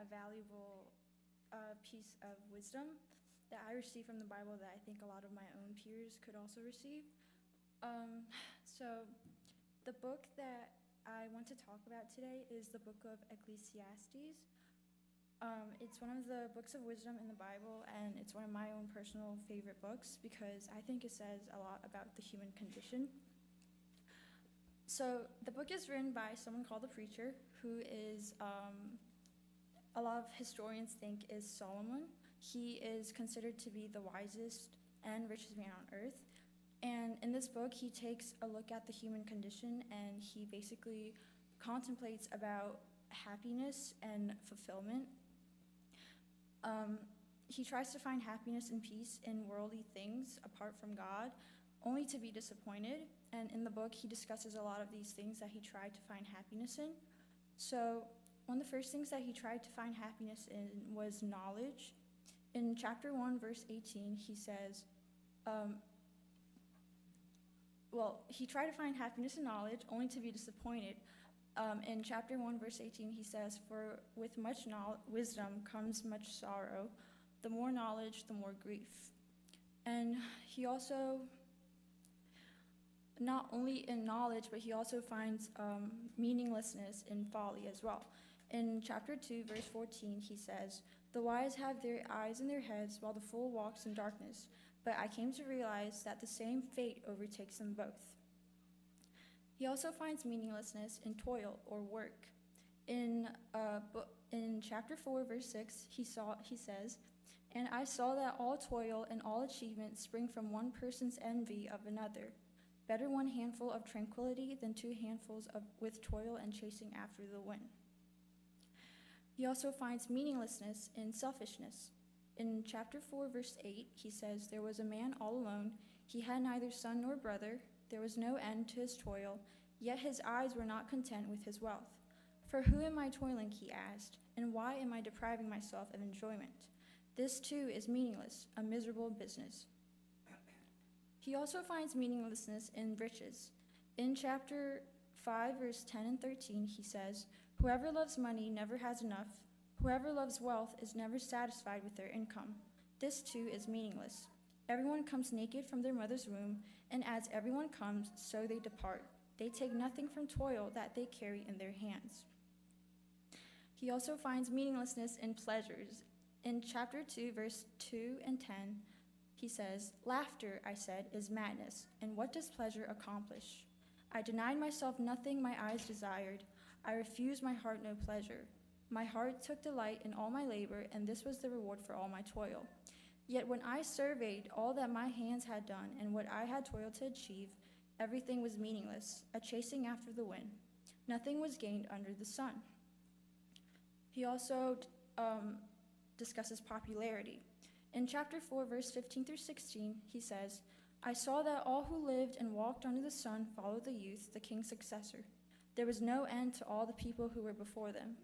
a valuable piece of wisdom that I received from the Bible that I think a lot of my own peers could also receive. So the book that I want to talk about today is the book of Ecclesiastes. It's one of the books of wisdom in the Bible, and it's one of my own personal favorite books because I think it says a lot about the human condition. So the book is written by someone called the Preacher, who is, a lot of historians think is Solomon. He is considered to be the wisest and richest man on earth. And in this book, he takes a look at the human condition, and he basically contemplates about happiness and fulfillment. He tries to find happiness and peace in worldly things apart from God, only to be disappointed. And in the book, he discusses a lot of these things that he tried to find happiness in. So one of the first things that he tried to find happiness in was knowledge. In chapter 1, verse 18, he says, he tried to find happiness in knowledge, only to be disappointed. In chapter 1, verse 18, he says, "For with much wisdom comes much sorrow. The more knowledge, the more grief." And he also, not only in knowledge, but he also finds meaninglessness in folly as well. In chapter 2, verse 14, he says, "The wise have their eyes in their heads, while the fool walks in darkness. But I came to realize that the same fate overtakes them both." He also finds meaninglessness in toil or work. In chapter 4, verse 6, he says, "And I saw that all toil and all achievement spring from one person's envy of another. Better one handful of tranquility than two handfuls with toil and chasing after the wind." He also finds meaninglessness in selfishness. In chapter 4, verse 8, he says, "There was a man all alone. He had neither son nor brother. There was no end to his toil, yet his eyes were not content with his wealth. 'For who am I toiling?' he asked, 'and why am I depriving myself of enjoyment? This too is meaningless, a miserable business.'" He also finds meaninglessness in riches. In chapter 5, verse 10 and 13, he says, "Whoever loves money never has enough. Whoever loves wealth is never satisfied with their income. This too is meaningless. Everyone comes naked from their mother's womb, and as everyone comes, so they depart. They take nothing from toil that they carry in their hands." He also finds meaninglessness in pleasures. In chapter 2, verse 2 and 10, he says, "Laughter, I said, is madness, and what does pleasure accomplish? I denied myself nothing my eyes desired. I refused my heart no pleasure. My heart took delight in all my labor, and this was the reward for all my toil. Yet when I surveyed all that my hands had done and what I had toiled to achieve, everything was meaningless, a chasing after the wind. Nothing was gained under the sun." He also discusses popularity. In chapter 4, verse 15 through 16, he says, "I saw that all who lived and walked under the sun followed the youth, the king's successor. There was no end to all the people who were before them.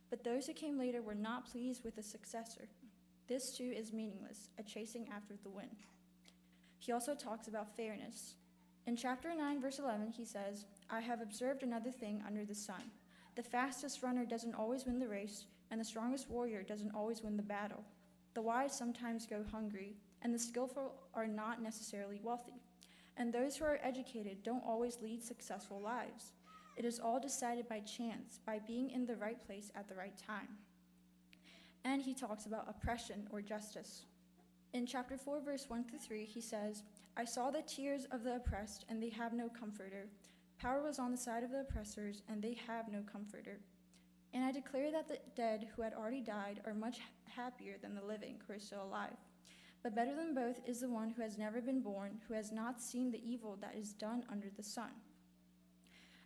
But those who came later were not pleased with the successor. This too is meaningless, a chasing after the wind." He also talks about fairness. In chapter 9, verse 11, he says, "I have observed another thing under the sun. The fastest runner doesn't always win the race, and the strongest warrior doesn't always win the battle. The wise sometimes go hungry, and the skillful are not necessarily wealthy. And those who are educated don't always lead successful lives. It is all decided by chance, by being in the right place at the right time." And he talks about oppression or justice. In chapter 4, verse 1 through 3, he says, "I saw the tears of the oppressed, and they have no comforter. Power was on the side of the oppressors, and they have no comforter. And I declare that the dead who had already died are much happier than the living who are still alive. But better than both is the one who has never been born, who has not seen the evil that is done under the sun."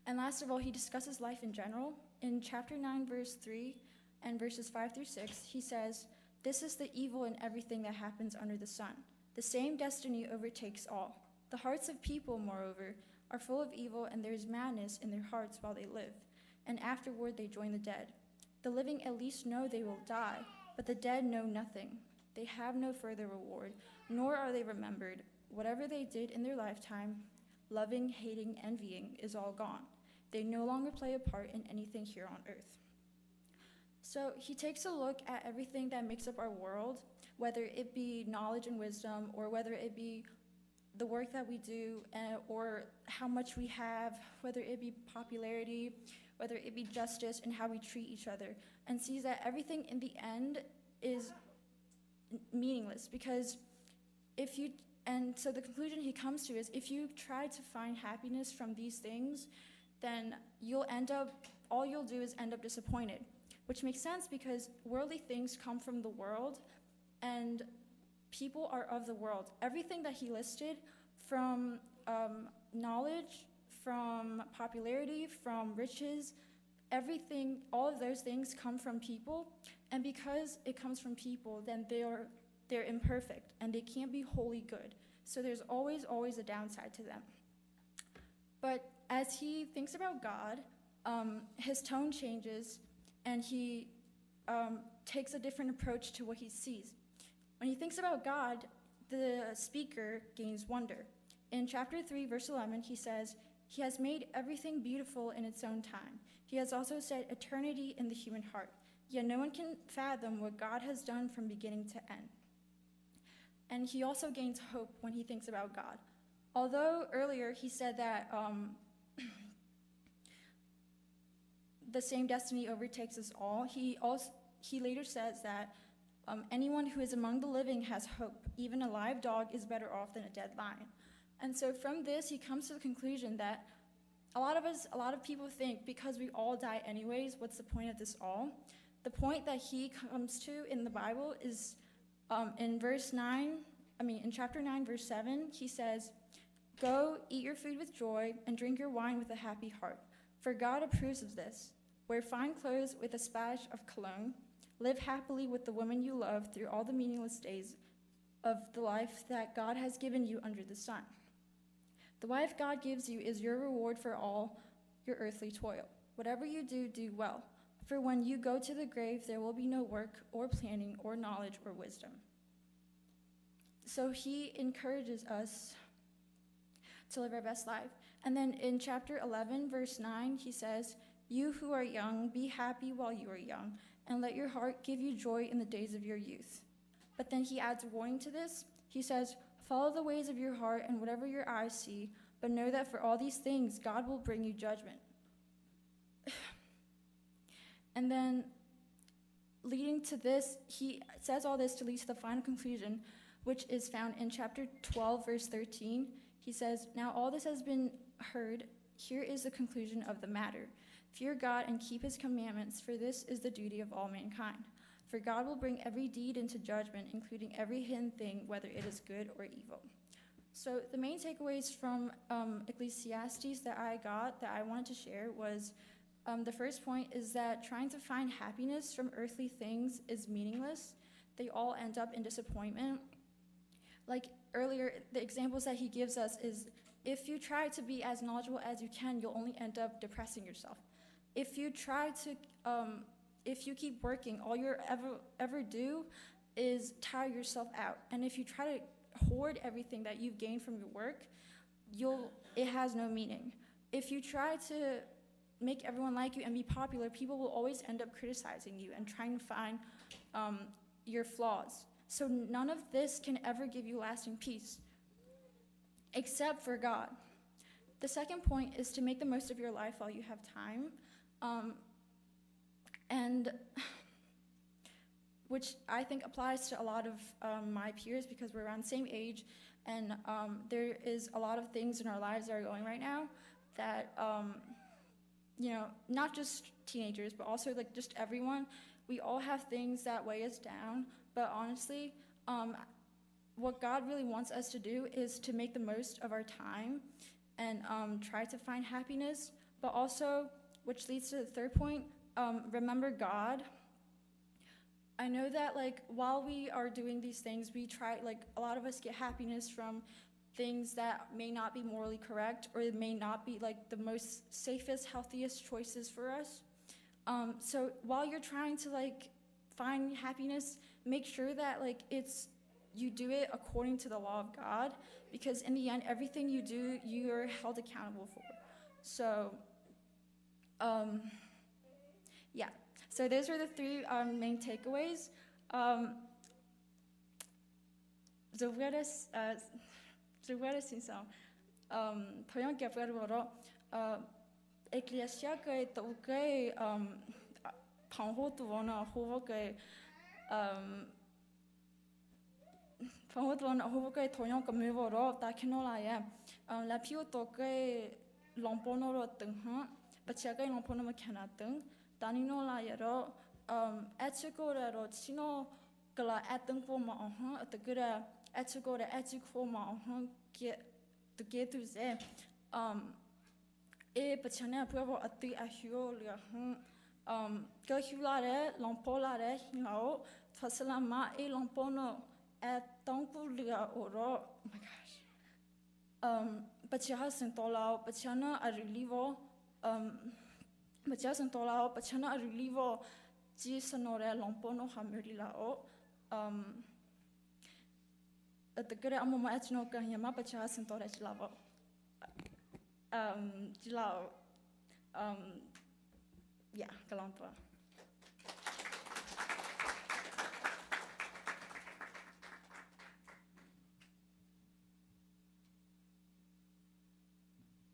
And last of all, he discusses life in general. In chapter 9, verse 3 and verses 5 through 6, he says, "This is the evil in everything that happens under the sun. The same destiny overtakes all. The hearts of people, moreover, are full of evil, and there is madness in their hearts while they live, and afterward they join the dead. The living at least know they will die, but the dead know nothing. They have no further reward, nor are they remembered. Whatever they did in their lifetime, loving, hating, envying, is all gone. They no longer play a part in anything here on earth." So he takes a look at everything that makes up our world, whether it be knowledge and wisdom, or whether it be the work that we do, or how much we have, whether it be popularity, whether it be justice, and how we treat each other, and sees that everything in the end is meaningless. Because so the conclusion he comes to is, if you try to find happiness from these things, then all you'll do is end up disappointed. Which makes sense, because worldly things come from the world, and people are of the world. Everything that he listed, from knowledge, from popularity, from riches, everything, all of those things come from people. And because it comes from people, then they're imperfect, and they can't be wholly good. So there's always a downside to them. But as he thinks about God, his tone changes, and he takes a different approach to what he sees. When he thinks about God, the speaker gains wonder. In chapter 3, verse 11, he says, "He has made everything beautiful in its own time. He has also set eternity in the human heart. Yet no one can fathom what God has done from beginning to end." And he also gains hope when he thinks about God. Although earlier he said that the same destiny overtakes us all, he later says that anyone who is among the living has hope. Even a live dog is better off than a dead lion. And so from this, he comes to the conclusion that a lot of people think, because we all die anyways, what's the point of this all? The point that he comes to in the Bible is in chapter 9, verse 7, he says, "Go, eat your food with joy, and drink your wine with a happy heart, for God approves of this. Wear fine clothes with a splash of cologne. Live happily with the woman you love through all the meaningless days of the life that God has given you under the sun. The wife God gives you is your reward for all your earthly toil. Whatever you do, do well. For when you go to the grave, there will be no work or planning or knowledge or wisdom." So he encourages us to live our best life. And then in chapter 11, verse 9, he says, "You who are young, be happy while you are young, and let your heart give you joy in the days of your youth." But then he adds a warning to this. He says, "Follow the ways of your heart and whatever your eyes see, but know that for all these things, God will bring you judgment." And then leading to this, he says all this to lead to the final conclusion, which is found in chapter 12, verse 13. He says, "Now all this has been heard. Here is the conclusion of the matter. Fear God and keep his commandments, for this is the duty of all mankind. For God will bring every deed into judgment, including every hidden thing, whether it is good or evil." So the main takeaways from Ecclesiastes that I wanted to share was, the first point is that trying to find happiness from earthly things is meaningless. They all end up in disappointment. Like earlier, the examples that he gives us is, if you try to be as knowledgeable as you can, you'll only end up depressing yourself. If you keep working, all you ever do is tire yourself out. And if you try to hoard everything that you've gained from your work, it has no meaning. If you try to make everyone like you and be popular, people will always end up criticizing you and trying to find your flaws. So none of this can ever give you lasting peace, except for God. The second point is to make the most of your life while you have time, and which I think applies to a lot of my peers, because we're around the same age, and there is a lot of things in our lives that are going right now that, not just teenagers, but also like just everyone, we all have things that weigh us down. But honestly, what God really wants us to do is to make the most of our time and try to find happiness, but also, which leads to the third point, remember God. I know that while we are doing these things, we try, a lot of us get happiness from things that may not be morally correct, or it may not be the most safest, healthiest choices for us. So while you're trying to find happiness, make sure that you do it according to the law of God, because in the end, everything you do, you're held accountable for. So, yeah. So those are the three main takeaways. Zugwara sinsam. Thoyon gapwaro. Ecclesia ke to ke pangho tu wana hovo ke pangho tu wana hovo ke thoyon kamevoro ta kinola ya. La pio to ke lompono ro tengha. Bacha ke lompono makana teng. Tanino la yaro etchiko ro chino kala eteng po ma aha atakura etchiko ra etchiko ma aha ke to get to ze e bachana puevo ati ahio lia go hulare lompolare hinao fasalama e lompono at tonku lia oro. Oh my gosh. Bachaha sentolao bachana arulivo Bacha sentolao bachana arulivo ji sonore lompono hamurilao atakura amoma etno kahima bacha sentore chilavo chilao yeah, galampa.